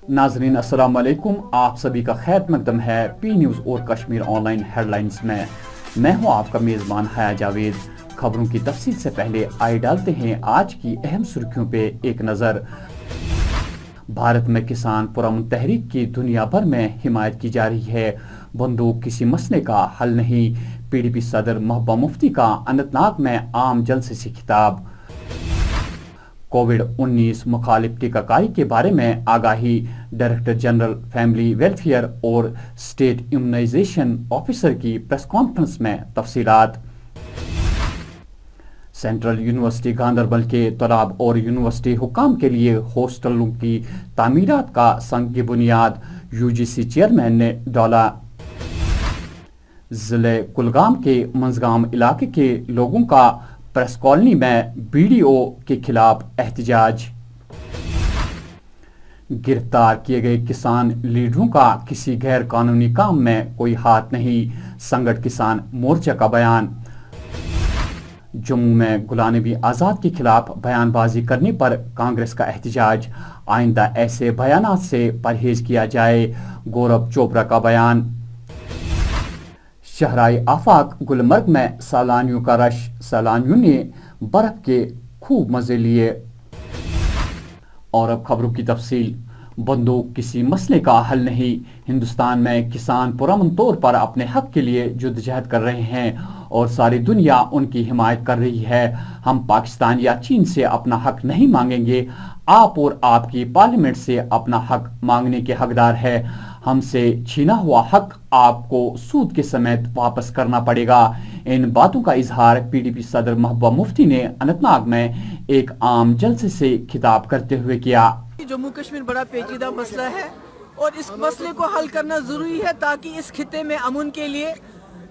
नाजरीन अस्सलाम वालेकुम, आप सभी का खैर मकदम है पी न्यूज़ और कश्मीर ऑनलाइन हेडलाइंस में। मैं हूं आपका मेज़बान हया जावेद। खबरों की तफसील से पहले आइए डालते हैं आज की अहम सुर्खियों पे एक नज़र। भारत में किसान पुरअमन तहरीक की दुनिया भर में हिमायत की जा रही है। बंदूक किसी मसले का हल नहीं, PDP सदर महबूबा मुफ्ती का अनंतनाग में आम जलसे से खिताब। कोविड-19 मुखालिफ टीकाकारी के बारे में आगाही, डायरेक्टर जनरल फैमिली वेलफेयर और स्टेट इम्यूनाइजेशन ऑफिसर की प्रेस कॉन्फ्रेंस में तफसीलात। सेंट्रल यूनिवर्सिटी गांधरबल के तलाब और यूनिवर्सिटी हुकाम के लिए हॉस्टलों की तामीरात का संग की बुनियाद UGC चेयरमैन ने डाला। जिले कुलगाम के मंजगाम इलाके के लोगों का प्रेस कॉलोनी में BDO के खिलाफ एहतजाज। गिरफ्तार किए गए किसान लीडरों का किसी गैर कानूनी काम में कोई हाथ नहीं, संगठन किसान मोर्चा का बयान। जम्मू में गुलाम नबी आज़ाद के खिलाफ बयानबाजी करने पर कांग्रेस का एहतजाज, आइंदा ऐसे बयानात से परहेज किया जाए, गौरव चोपड़ा का बयान। शहराई आफाक गुलमर्ग में सैलानियों का रश, सैलानियों ने बर्फ के खूब मजे लिए। और अब खबरों की तफसील। बंदूक किसी मसले का हल नहीं, हिंदुस्तान में किसान पुरअमन तौर पर अपने हक के लिए जद्दोजहद कर रहे हैं और सारी दुनिया उनकी हिमायत कर रही है। हम पाकिस्तान या चीन से अपना हक नहीं मांगेंगे, आप और आपकी पार्लियामेंट से अपना हक मांगने के हकदार है। हमसे छीना हुआ हक आपको सूद के समेत वापस करना पड़ेगा। इन बातों का इजहार PDP सदर महबूबा मुफ्ती ने अनंतनाग में एक आम जलसे से खिताब करते हुए किया। जम्मू कश्मीर बड़ा पेचीदा मसला है और इस मसले को हल करना जरूरी है ताकि इस खिते में अमन के लिए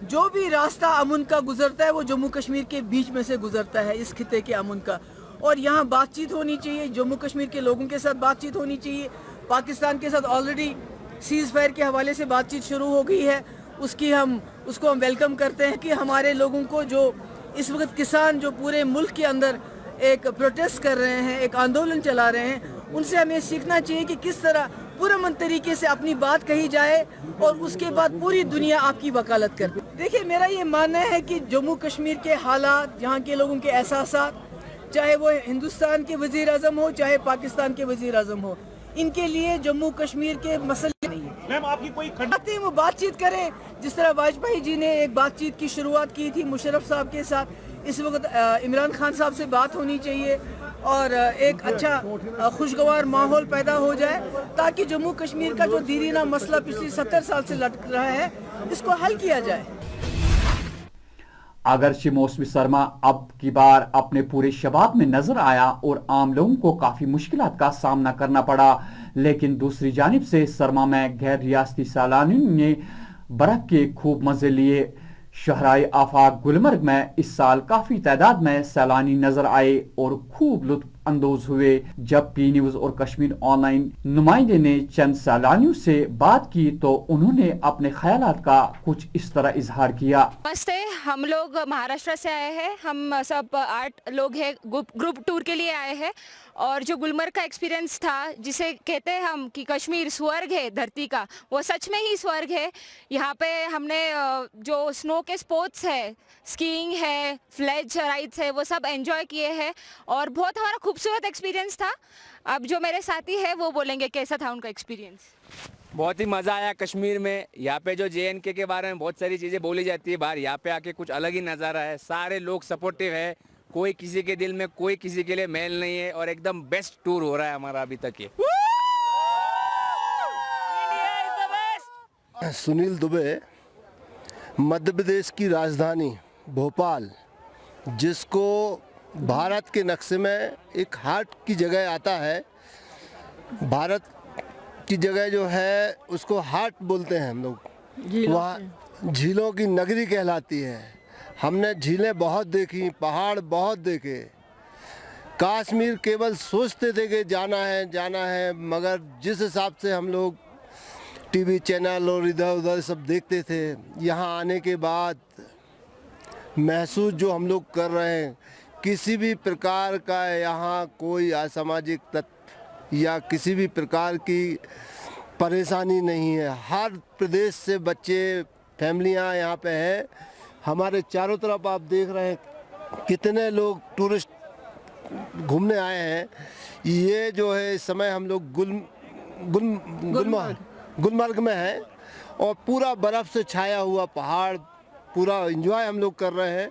जो भी रास्ता अमन का गुजरता है वो जम्मू कश्मीर के बीच में से गुजरता है, इस खिते के अमन का। और यहाँ बातचीत होनी चाहिए, जम्मू कश्मीर के लोगों के साथ बातचीत होनी चाहिए। पाकिस्तान के साथ ऑलरेडी सीज फायर के हवाले से बातचीत शुरू हो गई है, उसको हम वेलकम करते हैं कि हमारे लोगों को जो इस वक्त किसान जो पूरे मुल्क के अंदर एक प्रोटेस्ट कर रहे हैं, एक आंदोलन चला रहे हैं, उनसे हमें सीखना चाहिए कि किस तरह पुरअमन तरीके से अपनी बात कही जाए और उसके बाद पूरी दुनिया आपकी वकालत कर। देखिए, मेरा ये मानना है कि जम्मू कश्मीर के हालात, यहाँ के लोगों के एहसासात, चाहे वो हिंदुस्तान के वजीर आजम हो चाहे पाकिस्तान के वजीर आजम हो, इनके लिए जम्मू कश्मीर के मसले नहीं है। मैम, आपकी कोई खंडन वो बातचीत करें, जिस तरह वाजपेयी जी ने एक बातचीत की शुरुआत की थी मुशर्रफ साहब के साथ, इस वक्त इमरान खान साहब से बात होनी चाहिए और एक अच्छा खुशगवार माहौल पैदा हो जाए ताकि जम्मू कश्मीर का जो दीरीना मसला पिछले 70 साल से लटक रहा है, इसको हल किया जाए। अगरचे मौसमी सरमा अब की बार अपने पूरे शबाब में नजर आया और आम लोगों को काफी मुश्किलात का सामना करना पड़ा, लेकिन दूसरी जानिब से सरमा में गैर रियासती सैलानियों ने बर्फ के खूब मजे लिए। शहराई आफाक गुलमर्ग में इस साल काफी तादाद में सैलानी नजर आए और खूब लुत्फ अंदोज हुए। जब पी न्यूज और कश्मीर ऑनलाइन नुमाइंदे ने चंद सैलानियों से बात की तो उन्होंने अपने ख्यालात का कुछ इस तरह इजहार किया। नमस्ते, हम लोग महाराष्ट्र से आए हैं। हम सब 8 लोग हैं, ग्रुप टूर के लिए आए हैं। और जो गुलमर्ग का एक्सपीरियंस था, जिसे कहते हैं हम कि कश्मीर स्वर्ग है धरती का, वो सच में ही स्वर्ग है। यहाँ पे हमने जो स्नो के स्पोर्ट्स है, स्कीइंग है, फ्लेज राइड्स है, वो सब एंजॉय किए हैं और बहुत हमारा खूबसूरत एक्सपीरियंस था। अब जो मेरे साथी है वो बोलेंगे कैसा था उनका एक्सपीरियंस। बहुत ही मज़ा आया कश्मीर में। यहाँ पे जो JNK के बारे में बहुत सारी चीज़ें बोली जाती है बाहर, यहाँ पे आके कुछ अलग ही नज़ारा है। सारे लोग सपोर्टिव है, कोई किसी के दिल में कोई किसी के लिए मेल नहीं है और एकदम बेस्ट टूर हो रहा है हमारा अभी तक ये। सुनील दुबे, मध्य प्रदेश की राजधानी भोपाल, जिसको भारत के नक्शे में एक हार्ट की जगह आता है, भारत की जगह जो है उसको हार्ट बोलते हैं हम लोग, वहाँ झीलों की नगरी कहलाती है। हमने झीलें बहुत देखी, पहाड़ बहुत देखे। कश्मीर केवल सोचते थे कि जाना है, मगर जिस हिसाब से हम लोग टीवी चैनल और इधर उधर सब देखते थे, यहाँ आने के बाद महसूस जो हम लोग कर रहे हैं, किसी भी प्रकार का यहाँ कोई असामाजिक तत्व या किसी भी प्रकार की परेशानी नहीं है। हर प्रदेश से बच्चे, फैमिलियां यहाँ पे हैं। हमारे चारों तरफ आप देख रहे हैं कितने लोग टूरिस्ट घूमने आए हैं। ये जो है इस समय हम लोग गुलमर्ग में हैं और पूरा बर्फ़ से छाया हुआ पहाड़, पूरा एंजॉय हम लोग कर रहे हैं।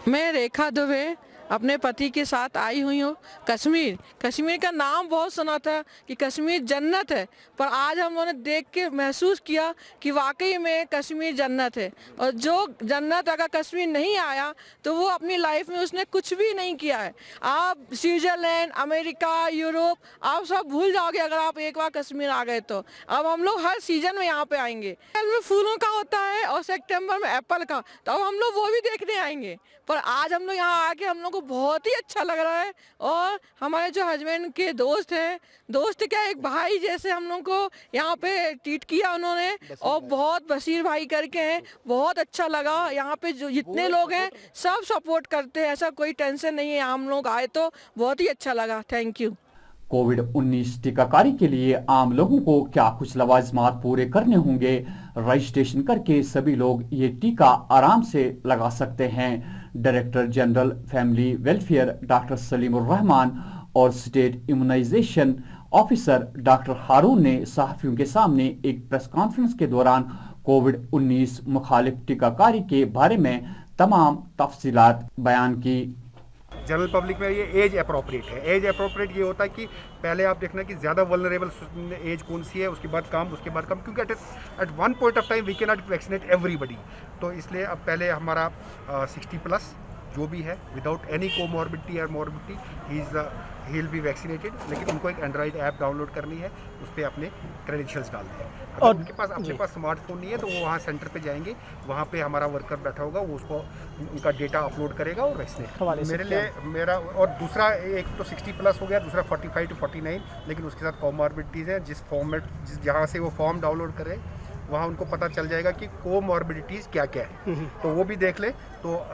मैं रेखा दुबे अपने पति के साथ आई हुई हूँ कश्मीर। कश्मीर का नाम बहुत सुना था कि कश्मीर जन्नत है, पर आज हम लोगों ने देख के महसूस किया कि वाकई में कश्मीर जन्नत है। और जो जन्नत अगर कश्मीर नहीं आया तो वो अपनी लाइफ में उसने कुछ भी नहीं किया है। आप स्विट्ज़रलैंड, अमेरिका, यूरोप आप सब भूल जाओगे अगर आप एक बार कश्मीर आ गए तो। अब हम लोग हर सीजन में यहाँ पे आएंगे। अप्रैल में फूलों का होता है और सितंबर में एप्पल का, तो अब हम लोग वो भी देखने आएंगे। पर आज हम लोग यहाँ आके हम लोग को बहुत ही अच्छा लग रहा है। और हमारे जो हस्बैंड के दोस्त हैं, दोस्त क्या एक भाई जैसे हम लोग को यहाँ पे ट्रीट किया उन्होंने, और बहुत बशीर भाई करके हैं, बहुत अच्छा लगा। यहाँ पे जो जितने लोग हैं सब सपोर्ट करते हैं, ऐसा कोई टेंशन नहीं है। हम लोग आए तो बहुत ही अच्छा लगा। Thank you. कोविड-19 टीकाकारी के लिए आम लोगों को क्या कुछ लवाजमात पूरे करने होंगे? रजिस्ट्रेशन करके सभी लोग ये टीका आराम से लगा सकते हैं। Director general family welfare doctor Salimur Rahman और state immunisation officer doctor Haroon ने सहाफियों के सामने एक प्रेस कॉन्फ्रेंस के दौरान कोविड-19 मुखालिफ टीकाकारी के बारे में तमाम तफसीलात बयान की। जनरल पब्लिक में ये एज अप्रोप्रिएट है। एज अप्रोप्रिएट ये होता है कि पहले आप देखना कि ज़्यादा वल्नरेबल एज कौन सी है, उसके बाद कम, उसके बाद कम, क्योंकि at one point of time we can not vaccinate everybody. तो इसलिए अब पहले हमारा 60+ जो भी है विदाउट एनी कोमॉर्बिडिटी और मॉर्बिडिटी ही विल बी वैक्सीनेटेड। लेकिन उनको एक एंड्रॉइड ऐप डाउनलोड करनी है, उस पर अपने क्रेडेंशियल्स डालने हैं। अगर उनके पास अपने पास स्मार्टफोन नहीं है तो वो वहाँ सेंटर पे जाएंगे, वहाँ पे हमारा वर्कर बैठा होगा, वो उसको उनका डेटा अपलोड करेगा और वैक्सीनेट मेरे लिए मेरा। और दूसरा एक तो 60+ हो गया, दूसरा 45 to 49, लेकिन उसके साथ कोमॉर्बिडिटीज़ हैं। जिस फॉर्म में जहाँ से वो फॉर्म डाउनलोड करें वहाँ उनको पता चल जाएगा कि कोमॉर्बिडिटीज़ क्या क्या है, तो वो भी देख ले। तो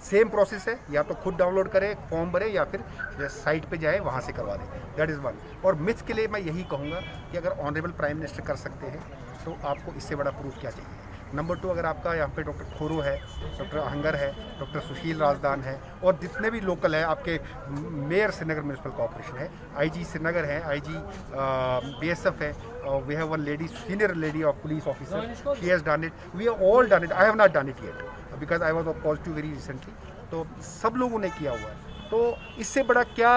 सेम प्रोसेस है, या तो खुद डाउनलोड करें, फॉर्म भरें, या फिर साइट पे जाए वहाँ से करवा दें। That is one. और मिथ्स के लिए मैं यही कहूँगा कि अगर ऑनरेबल प्राइम मिनिस्टर कर सकते हैं तो आपको इससे बड़ा प्रूफ क्या चाहिए। नंबर 2, अगर आपका यहाँ पे डॉक्टर खोरो है, डॉक्टर अहंगर है, डॉक्टर सुशील राजदान है, और जितने भी लोकल है, आपके मेयर श्रीनगर म्यूनसिपल कॉर्पोरेशन है, IG श्रीनगर है, IG BSF है, we have one lady, senior lady of police officer, she has done it, we have all done it. I have not done it yet because I was positive very recently. तो सब लोगों ने किया हुआ है। तो इससे बड़ा क्या,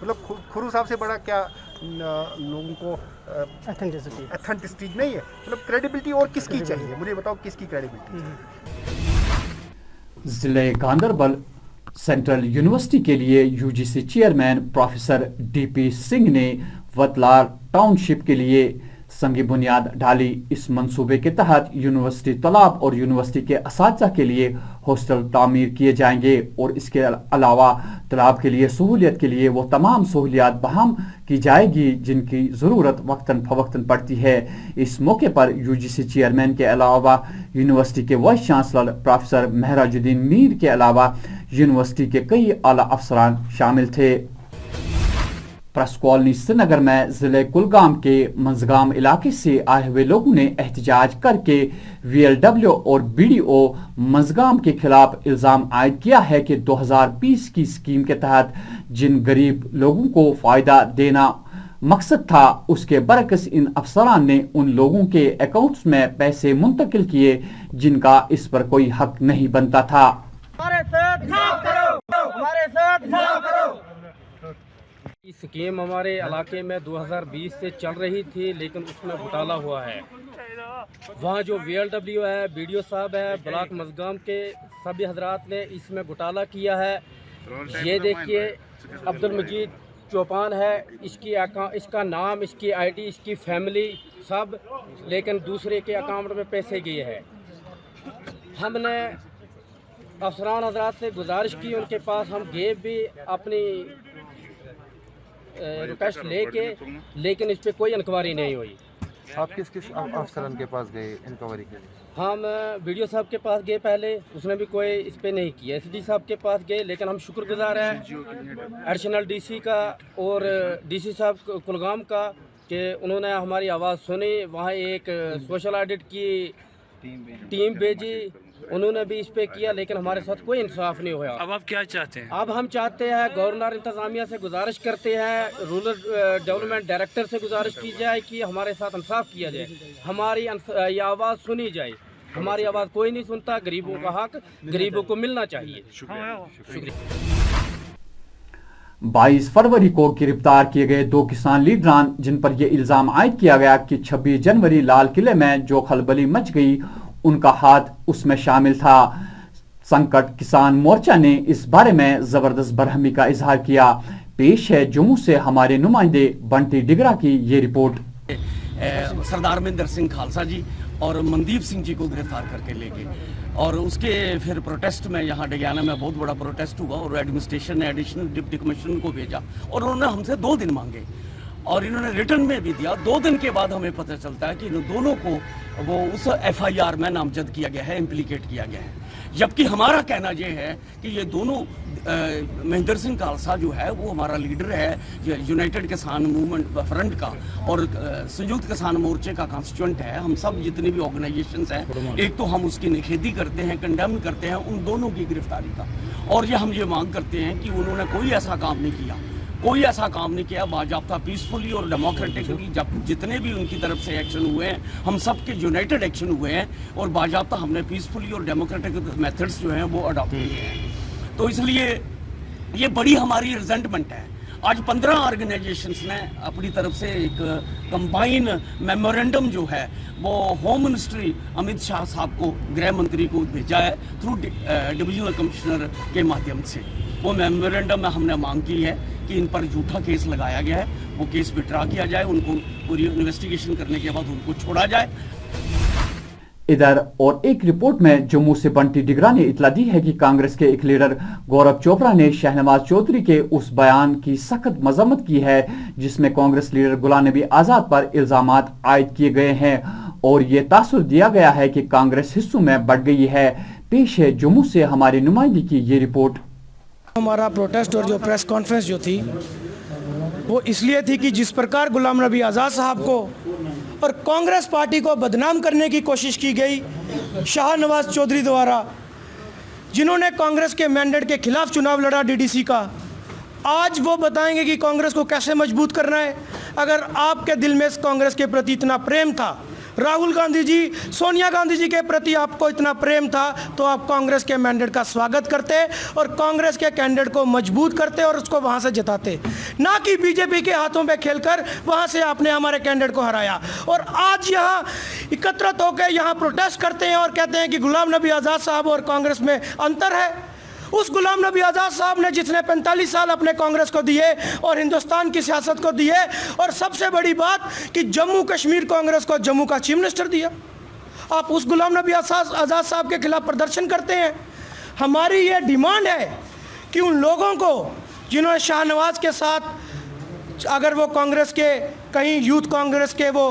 मतलब खुरू साहब से बड़ा क्या लोगों को एथेंटिसिटी नहीं है, मतलब क्रेडिबिलिटी और किसकी चाहिए, मुझे बताओ किसकी क्रेडिबिलिटी चाहिए। जिले गांधरबल सेंट्रल यूनिवर्सिटी के लिए UGC chairman professor DP Singh ने वतलार टाउनशिप के लिए संगी बुनियाद डाली। इस मंसूबे के तहत यूनिवर्सिटी तालाब और यूनिवर्सिटी के असातिज़ा के लिए हॉस्टल तामीर किए जाएंगे और इसके अलावा तालाब के लिए सहूलियत के लिए वो तमाम सहूलियात बहाल की जाएगी जिनकी ज़रूरत वक्तन फवक्तन पड़ती है। इस मौके पर UGC चेयरमैन के अलावा यूनिवर्सिटी के vice chancellor professor Mehrajuddin Mir के अलावा यूनिवर्सिटी के कई आला अफसरान शामिल थे। प्रेस कॉलोनी श्रीनगर में जिले कुलगाम के मंजगाम इलाके से आए हुए लोगों ने एहतजाज करके VLW और BDO मंजगाम के खिलाफ इल्जाम आयद किया है कि 2020 की स्कीम के तहत जिन गरीब लोगों को फायदा देना मकसद था, उसके बरकस इन अफसरान ने उन लोगों के अकाउंट्स में पैसे मुंतकिल किए जिनका इस पर कोई हक नहीं बनता था। हमारे साथ इंसाफ करो, हमारे साथ इंसाफ करो। स्कीम हमारे इलाके में 2020 से चल रही थी, लेकिन उसमें घोटाला हुआ है। वहाँ जो VLW है, BDO साहब है, ब्लॉक मजगाम के सभी हजरात ने इसमें घोटाला किया है। ये देखिए अब्दुल मजीद चौपान है, इसका नाम, इसकी ID, इसकी फैमिली सब, लेकिन दूसरे के अकाउंट में पैसे गए हैं। हमने अफसरान हजरात से गुजारिश की, उनके पास हम गए भी अपनी रिक्वेस्ट लेके, लेकिन इस पर कोई इंक्वायरी नहीं हुई। आप किस किस अफसरन के पास गए इंक्वायरी के लिए? हम वीडियो साहब के पास गए पहले, उसने भी कोई इस पे नहीं किया। एसडी साहब के पास गए, लेकिन हम शुक्रगुजार हैं एडिशनल डीसी का और डीसी साहब कुलगाम का कि उन्होंने हमारी आवाज़ सुनी। वहाँ एक सोशल ऑडिट की टीम भेजी, उन्होंने भी इस पे किया, लेकिन हमारे साथ कोई इंसाफ नहीं हुआ। अब आप क्या चाहते हैं? अब हम चाहते हैं, गवर्नर इंतज़ामिया से गुजारिश करते हैं, रूरल डेवलपमेंट डायरेक्टर से गुजारिश की जाए कि हमारे साथ इंसाफ किया जाए, हमारी ये आवाज़ सुनी जाए। हमारी आवाज़ कोई नहीं सुनता, गरीबों का हक गरीबों को मिलना चाहिए। शुक्रिया। 22 फरवरी को गिरफ्तार किए गए 2 किसान लीडरान, जिन पर यह इल्जाम आयद किया गया कि 26 जनवरी लाल किले में जो खलबली मच गई उनका हाथ उसमें शामिल था। संकट किसान मोर्चा ने इस बारे में जबरदस्त बरहमी का इजहार किया। पेश है जम्मू से हमारे नुमाइंदे बंटी डिगरा की ये रिपोर्ट। सरदार महेंद्र सिंह खालसा जी और मनदीप सिंह जी को गिरफ्तार करके ले गए और उसके फिर प्रोटेस्ट में यहाँ डगियाना में बहुत बड़ा प्रोटेस्ट हुआ और एडमिनिस्ट्रेशन ने एडिशनल डिप्टी कमिश्नर को भेजा और उन्होंने हमसे 2 दिन मांगे और इन्होंने रिटर्न में भी दिया। 2 दिन के बाद हमें पता चलता है कि इन दोनों को वो उस FIR में नामजद किया गया है, इम्प्लीकेट किया गया है। जबकि हमारा कहना यह है कि ये दोनों महेंद्र सिंह खालसा जो है वो हमारा लीडर है यूनाइटेड किसान मूवमेंट फ्रंट का और संयुक्त किसान मोर्चे का कॉन्स्टिट्यूएंट है। हम सब जितने भी ऑर्गेनाइजेशंस हैं, एक तो हम उसकी निखेधी करते हैं, कंडेम करते हैं उन दोनों की गिरफ्तारी का, और ये हम ये मांग करते हैं कि उन्होंने कोई ऐसा काम नहीं किया, कोई ऐसा काम नहीं किया। बाजाब्ता पीसफुली और डेमोक्रेटिकली जब जितने भी उनकी तरफ से एक्शन हुए हैं, हम सब के यूनाइटेड एक्शन हुए हैं और बाजाब्ता हमने पीसफुली और डेमोक्रेटिक मेथड्स जो हैं वो अडॉप्ट किए हैं। तो इसलिए ये बड़ी हमारी रिजेंटमेंट है। आज 15 ऑर्गेनाइजेशंस ने अपनी तरफ से एक कंबाइन मेमोरेंडम जो है वो होम मिनिस्ट्री अमित शाह साहब को, गृह मंत्री को भेजा है थ्रू डिविजनल कमिश्नर के माध्यम से। वो मेमोरेंडम में हमने मांग की है कि इन पर झूठा केस लगाया गया है, वो केस विड्रॉ किया जाए, उनको पूरी इन्वेस्टिगेशन करने के बाद उनको छोड़ा जाए। इधर और एक रिपोर्ट में जम्मू से बंटी डिगरा ने इतला दी है कि कांग्रेस के एक लीडर गौरव चोपड़ा ने शहनवाज चौधरी के उस बयान की सख्त मजम्मत की है जिसमें कांग्रेस लीडर गुलाम नबी आजाद पर इल्जामात आयद किए गए हैं और ये तासुर दिया गया है कि कांग्रेस हिस्सों में बढ़ गई है। पेश है जम्मू से हमारी नुमाइंदगी की ये रिपोर्ट। हमारा प्रोटेस्ट और जो प्रेस कॉन्फ्रेंस जो थी वो इसलिए थी कि जिस प्रकार गुलाम नबी आज़ाद साहब को और कांग्रेस पार्टी को बदनाम करने की कोशिश की गई शाहनवाज चौधरी द्वारा, जिन्होंने कांग्रेस के मैंडेट के खिलाफ चुनाव लड़ा DDC का, आज वो बताएंगे कि कांग्रेस को कैसे मजबूत करना है। अगर आपके दिल में कांग्रेस के प्रति इतना प्रेम था, राहुल गांधी जी, सोनिया गांधी जी के प्रति आपको इतना प्रेम था, तो आप कांग्रेस के मैंडेट का स्वागत करते और कांग्रेस के कैंडिडेट को मजबूत करते और उसको वहां से जिताते, ना कि बीजेपी के हाथों पे खेलकर वहां से आपने हमारे कैंडिडेट को हराया। और आज यहाँ एकत्रित होकर यहाँ प्रोटेस्ट करते हैं और कहते हैं कि गुलाम नबी आज़ाद साहब और कांग्रेस में अंतर है। उस गुलाम नबी आज़ाद साहब ने जिसने 45 साल अपने कांग्रेस को दिए और हिंदुस्तान की सियासत को दिए, और सबसे बड़ी बात कि जम्मू कश्मीर कांग्रेस को जम्मू का चीफ मिनिस्टर दिया, आप उस गुलाम नबी आज़ाद साहब के खिलाफ प्रदर्शन करते हैं। हमारी ये डिमांड है कि उन लोगों को जिन्होंने शाहनवाज के साथ, अगर वो कांग्रेस के कहीं यूथ कांग्रेस के वो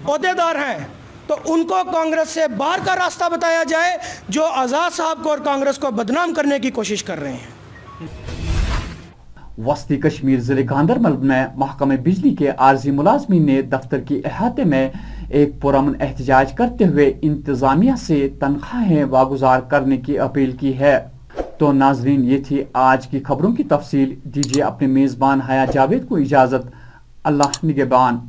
ओहदेदार हैं, तो उनको कांग्रेस से बाहर का रास्ता बताया जाए जो आज़ाद साहब को और कांग्रेस को बदनाम करने की कोशिश कर रहे हैं। वस्ती कश्मीर जिले गांधरबल में महकमे बिजली के आर्जी मुलाजमीन ने दफ्तर की अहाते में एक पुरअमन एहतजाज करते हुए इंतजामिया से तनख्वाहें वागुजार करने की अपील की है। तो नाजरीन, ये थी आज की खबरों की तफसील। दीजिए अपने मेज़बान हया जावेद को इजाज़त। अल्लाह निगहबान।